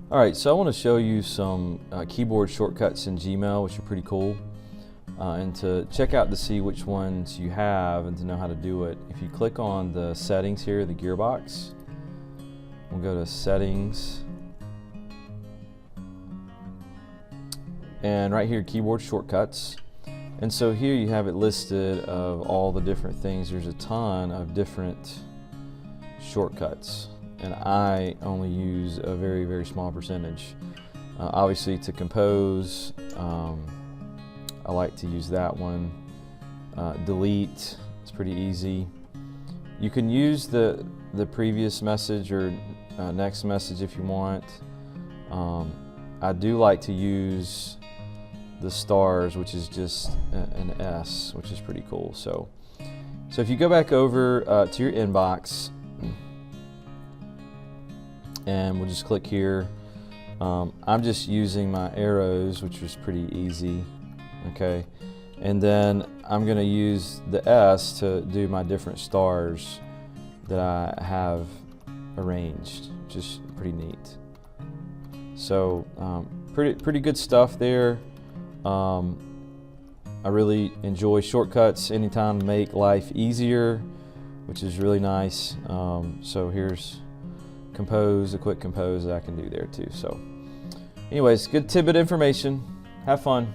All right, so I want to show you some keyboard shortcuts in Gmail, which are pretty cool. And to check out to see which ones you have and to know how to do it, if you click on the settings here, the gearbox, we'll go to settings. And right here, keyboard shortcuts. And so here you have it listed of all the different things. There's a ton of different shortcuts, and I only use a very, very small percentage. Obviously, to compose, I like to use that one. Delete, it's pretty easy. You can use the previous message or next message if you want. I do like to use the stars, which is just an S, which is pretty cool. So if you go back over to your inbox, and we'll just click here. I'm just using my arrows, which was pretty easy. Okay, and then I'm going to use the S to do my different stars that I have arranged, which is pretty neat. So pretty good stuff there. I really enjoy shortcuts anytime to make life easier, which is really nice. So here's compose, a quick compose that I can do there too. So anyways, good tidbit information. Have fun.